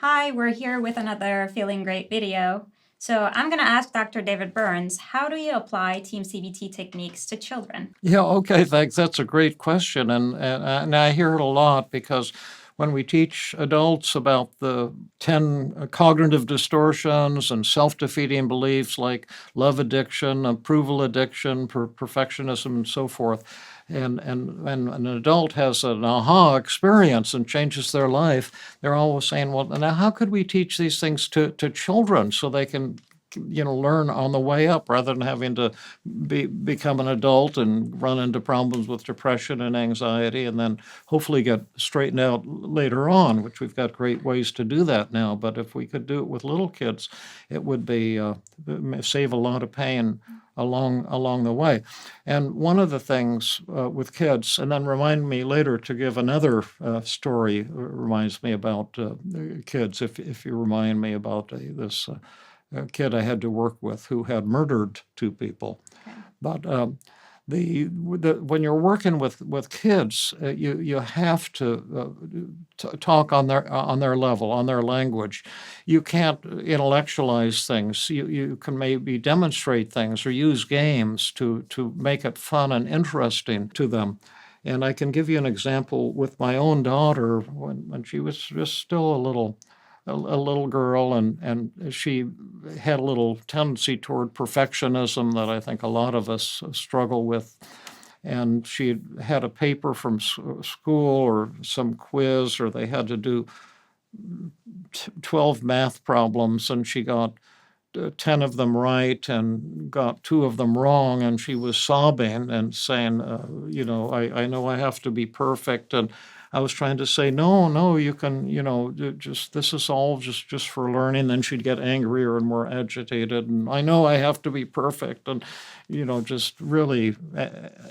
Hi, we're here with another Feeling Great video. So I'm going to ask Dr. David Burns, how do you apply Team CBT techniques to children? Yeah, okay, thanks. That's a great question. And I hear it a lot because when we teach adults about the 10 cognitive distortions and self-defeating beliefs like love addiction, approval addiction, perfectionism, and so forth, and when an adult has an aha experience and changes their life, they're always saying, well, now how could we teach these things to children so they can learn on the way up rather than having to become an adult and run into problems with depression and anxiety and then hopefully get straightened out later on, which we've got great ways to do that now. But if we could do it with little kids, it would be save a lot of pain along the way. And one of the things with kids, and then remind me later to give another story reminds me about kids, if you remind me about this a kid I had to work with who had murdered two people. Okay. But when you're working with kids, you have to talk on their level, on their language. You can't intellectualize things. You can maybe demonstrate things or use games to make it fun and interesting to them. And I can give you an example with my own daughter when she was just still a little girl, and she had a little tendency toward perfectionism that I think a lot of us struggle with. And she had a paper from school or some quiz, or they had to do 12 math problems, and she got 10 of them right and got 2 of them wrong, and she was sobbing and saying, I know I have to be perfect. And I was trying to say, no, you can, just this is all just for learning. Then she'd get angrier and more agitated, and I know I have to be perfect, and just really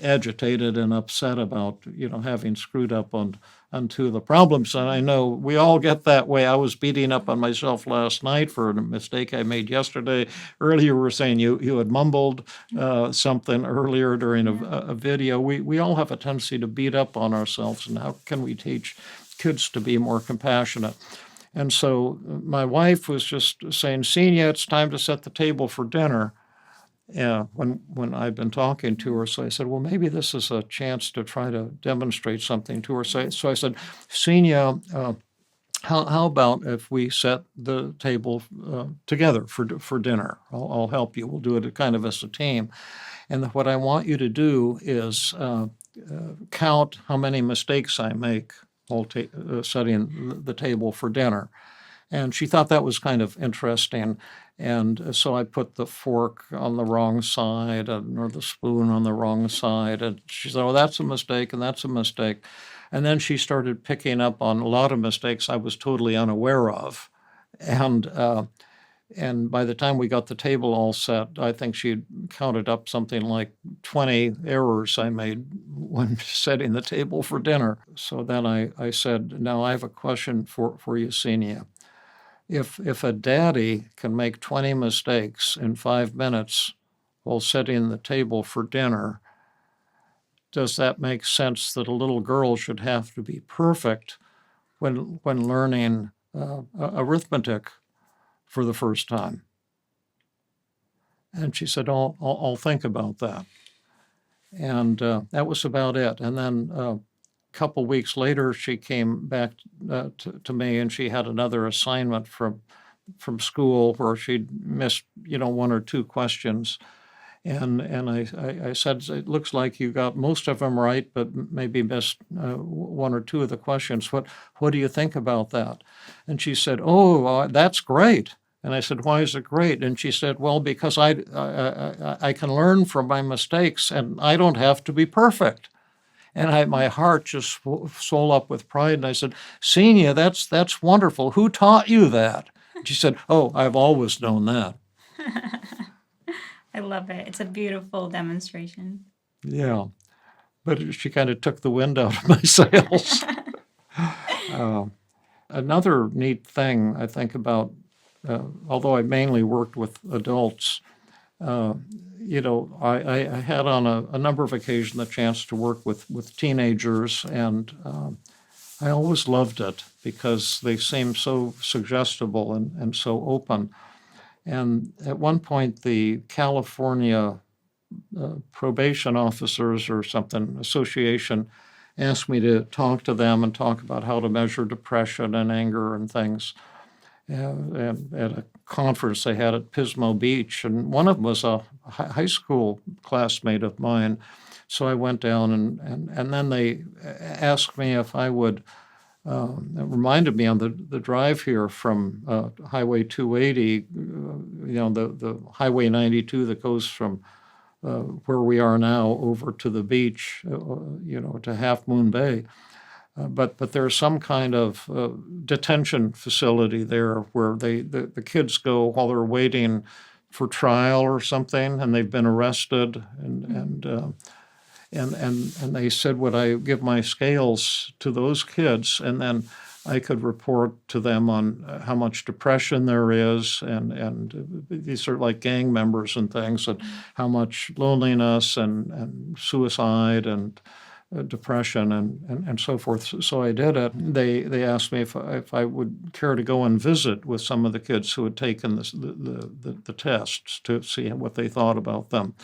agitated and upset about having screwed up on 2 of the problems. And I know we all get that way. I was beating up on myself last night for a mistake I made yesterday. Earlier, you were saying you had mumbled something earlier during a video. We all have a tendency to beat up on ourselves, and how can we teach kids to be more compassionate? And so my wife was just saying, Senior, it's time to set the table for dinner. Yeah, when I'd been talking to her, so I said, well, maybe this is a chance to try to demonstrate something to her. So I said, Senior, how about if we set the table together for dinner? I'll help you. We'll do it kind of as a team. And what I want you to do is count how many mistakes I make while setting the table for dinner. And she thought that was kind of interesting. And so I put the fork on the wrong side or the spoon on the wrong side. And she said, oh, that's a mistake, and that's a mistake. And then she started picking up on a lot of mistakes I was totally unaware of. And by the time we got the table all set, I think she'd counted up something like 20 errors I made when setting the table for dinner. So then I said, now I have a question for you, Senior. If a daddy can make 20 mistakes in 5 minutes while setting the table for dinner, does that make sense that a little girl should have to be perfect when learning arithmetic for the first time? And she said, I'll think about that. And that was about it. And then a couple weeks later, she came back to me, and she had another assignment from school where she'd missed, 1 or 2 questions. And I said, it looks like you got most of them right, but maybe missed 1 or 2 of the questions. What do you think about that? And she said, oh, that's great. And I said, why is it great? And she said, well, because I can learn from my mistakes, and I don't have to be perfect. And my heart just swelled up with pride. And I said, Senior, that's wonderful. Who taught you that? She said, oh, I've always known that. I love it. It's a beautiful demonstration. Yeah, but she kind of took the wind out of my sails. Another neat thing I think about, although I mainly worked with adults, I had on a number of occasions the chance to work with teenagers, and I always loved it because they seem so suggestible and so open. And at one point, the California probation officers or something association asked me to talk to them and talk about how to measure depression and anger and things at a conference they had at Pismo Beach. And one of them was a high school classmate of mine. So I went down and then they asked me if I would. It reminded me on the drive here from Highway 280, the Highway 92 that goes from where we are now over to the beach, to Half Moon Bay. But there's some kind of detention facility there where the kids go while they're waiting for trial or something, and they've been arrested, and they said, would I give my scales to those kids, and then I could report to them on how much depression there is, and these are like gang members and things, and how much loneliness and suicide and depression and so forth. So I did it. They asked me if I would care to go and visit with some of the kids who had taken the tests to see what they thought about them.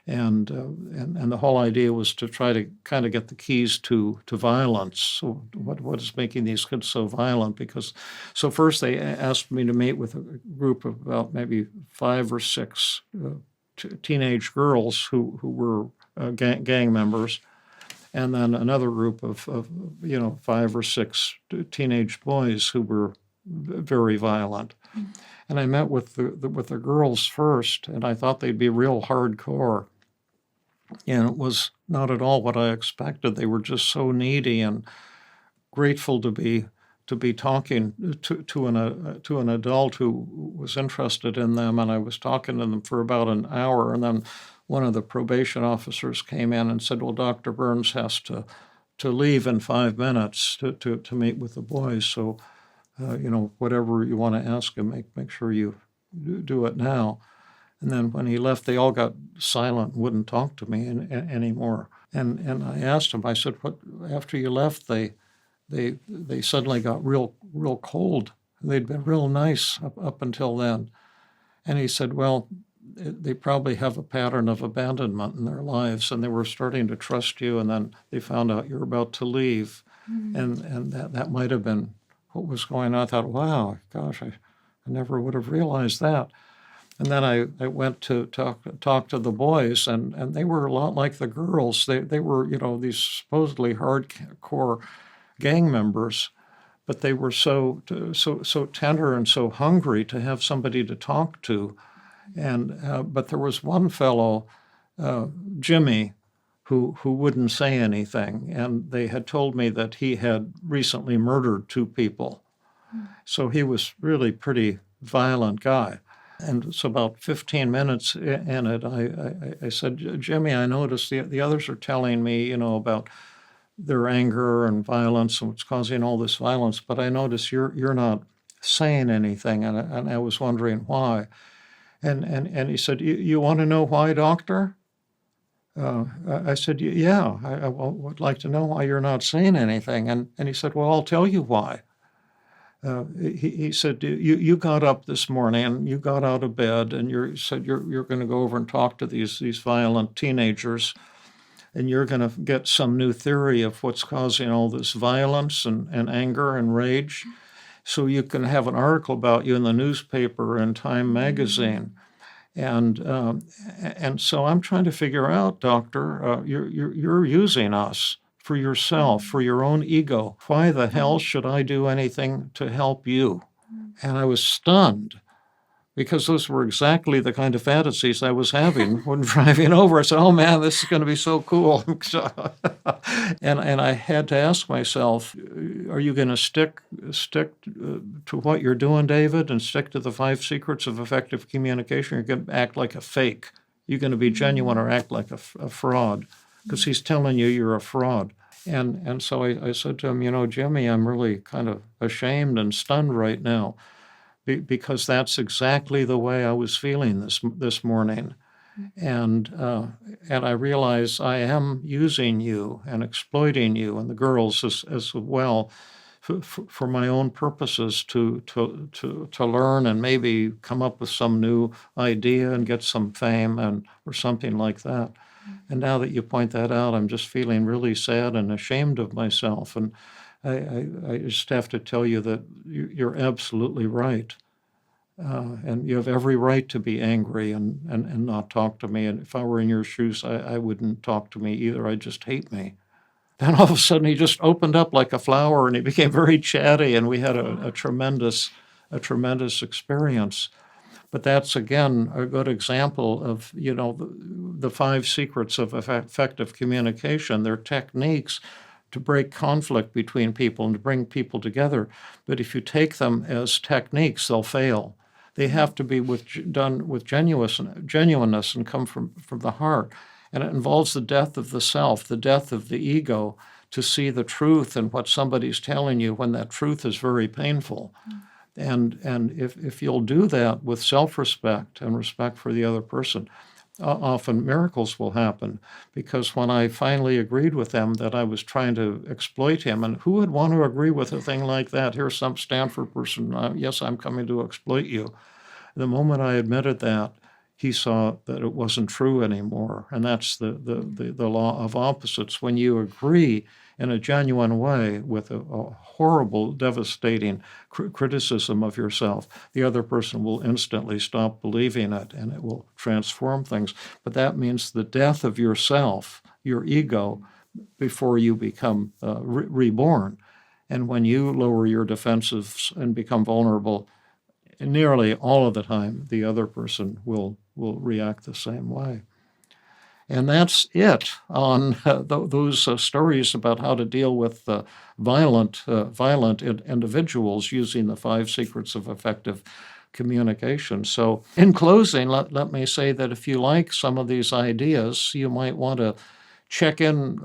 And the whole idea was to try to kind of get the keys to violence. So what is making these kids so violent? So first they asked me to meet with a group of about maybe 5 or 6 teenage girls who were gang members, and then another group of 5 or 6 teenage boys who were very violent. And I met with the girls first, and I thought they'd be real hardcore. And it was not at all what I expected. They were just so needy and grateful to be talking to an adult who was interested in them. And I was talking to them for about an hour, and then one of the probation officers came in and said, "Well, Dr. Burns has to leave in 5 minutes to meet with the boys. So, whatever you want to ask him, make sure you do it now." And then when he left, they all got silent, wouldn't talk to me anymore. And I asked him, I said, "What? After you left, they suddenly got real cold. They'd been real nice up until then." And he said, "Well, they probably have a pattern of abandonment in their lives, and they were starting to trust you, and then they found out you're about to leave." And that might have been what was going on. I thought, wow, gosh, I never would have realized that. And then I went to talk to the boys, and they were a lot like the girls. They were, these supposedly hardcore gang members, but they were so tender and so hungry to have somebody to talk to. And but there was one fellow, Jimmy, who wouldn't say anything, and they had told me that he had recently murdered 2 people. So he was really pretty violent guy. And so about 15 minutes in it, I said, "Jimmy, I noticed the others are telling me, about their anger and violence and what's causing all this violence, but I notice you're not saying anything, and I was wondering why." And he said, "You want to know why, doctor?" I said, "Yeah, I would like to know why you're not saying anything." And he said, "Well, I'll tell you why." He said, "You got up this morning, you got out of bed, and you said you're going to go over and talk to these violent teenagers, and you're going to get some new theory of what's causing all this violence and anger and rage, so you can have an article about you in the newspaper and Time magazine." And so I'm trying to figure out, doctor, you're using us for yourself, for your own ego. Why the hell should I do anything to help you? And I was stunned, because those were exactly the kind of fantasies I was having when driving over. I said, "Oh man, this is going to be so cool." And I had to ask myself, are you going to stick to what you're doing, David, and stick to the 5 secrets of effective communication? You're going to act like a fake. You're going to be genuine or act like a fraud, because he's telling you you're a fraud. And so I said to him, "Jimmy, I'm really kind of ashamed and stunned right now, because that's exactly the way I was feeling this morning." And I realize I am using you and exploiting you and the girls as well for my own purposes to learn and maybe come up with some new idea and get some fame and or something like that. And now that you point that out, I'm just feeling really sad and ashamed of myself. And I just have to tell you that you're absolutely right. And you have every right to be angry and not talk to me. And if I were in your shoes, I wouldn't talk to me either. I'd just hate me. Then all of a sudden he just opened up like a flower and he became very chatty and we had a tremendous experience. But that's again a good example of the five secrets of effective communication. They're techniques to break conflict between people and to bring people together. But if you take them as techniques, they'll fail. They have to be done with genuineness and come from the heart. And it involves the death of the self, the death of the ego, to see the truth in what somebody's telling you when that truth is very painful. And if you'll do that with self-respect and respect for the other person, often miracles will happen. Because when I finally agreed with them that I was trying to exploit him, and who would want to agree with a thing like that? Here's some Stanford person, yes, I'm coming to exploit you. The moment I admitted that, he saw that it wasn't true anymore. And that's the law of opposites. When you agree in a genuine way with a horrible, devastating criticism of yourself, the other person will instantly stop believing it and it will transform things. But that means the death of yourself, your ego, before you become reborn. And when you lower your defenses and become vulnerable, nearly all of the time, the other person will react the same way. And that's it on those stories about how to deal with violent individuals using the five secrets of effective communication. So in closing, let me say that if you like some of these ideas, you might want to check in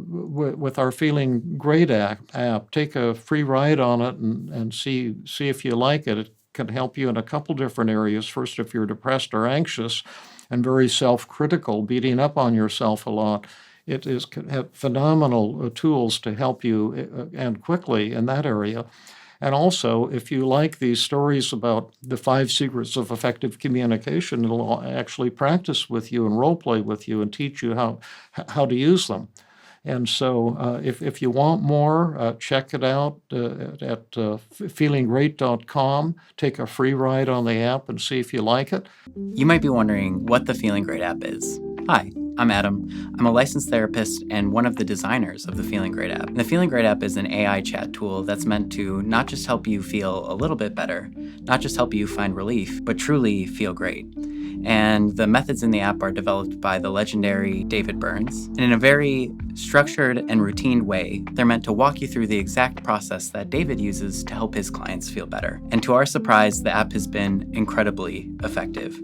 with our Feeling Great app. Take a free ride on it and see if you like it. It can help you in a couple different areas. First, if you're depressed or anxious and very self-critical, beating up on yourself a lot, it can have phenomenal tools to help you and quickly in that area. And also, if you like these stories about the five secrets of effective communication, it'll actually practice with you and role play with you and teach you how to use them. And so if you want more, check it out at feelinggreat.com. Take a free ride on the app and see if you like it. You might be wondering what the Feeling Great app is. Hi, I'm Adam. I'm a licensed therapist and one of the designers of the Feeling Great app. And the Feeling Great app is an AI chat tool that's meant to not just help you feel a little bit better, not just help you find relief, but truly feel great. And the methods in the app are developed by the legendary David Burns. And in a very structured and routine way, they're meant to walk you through the exact process that David uses to help his clients feel better. And to our surprise, the app has been incredibly effective.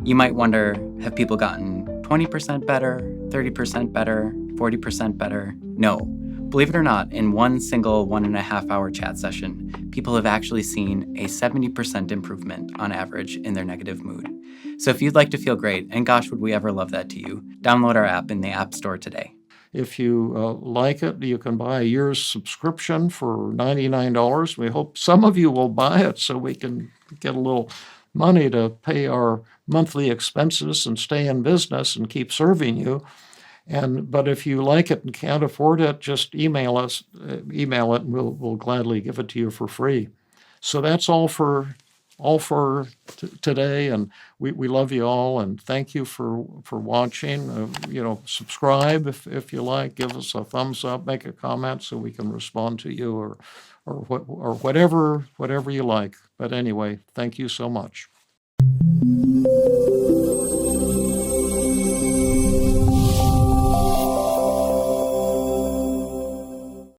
You might wonder, have people gotten 20% better, 30% better, 40% better? No. Believe it or not, in one single 1.5 hour chat session, people have actually seen a 70% improvement on average in their negative mood. So if you'd like to feel great, and gosh, would we ever love that to you, download our app in the App Store today. If you like it, you can buy a year's subscription for $99. We hope some of you will buy it so we can get a little money to pay our monthly expenses and stay in business and keep serving you. But if you like it and can't afford it, just email it, and we'll gladly give it to you for free. So that's all for today, and we love you all, and thank you for watching. Subscribe if you like, give us a thumbs up, make a comment so we can respond to you, or whatever you like. But anyway, thank you so much.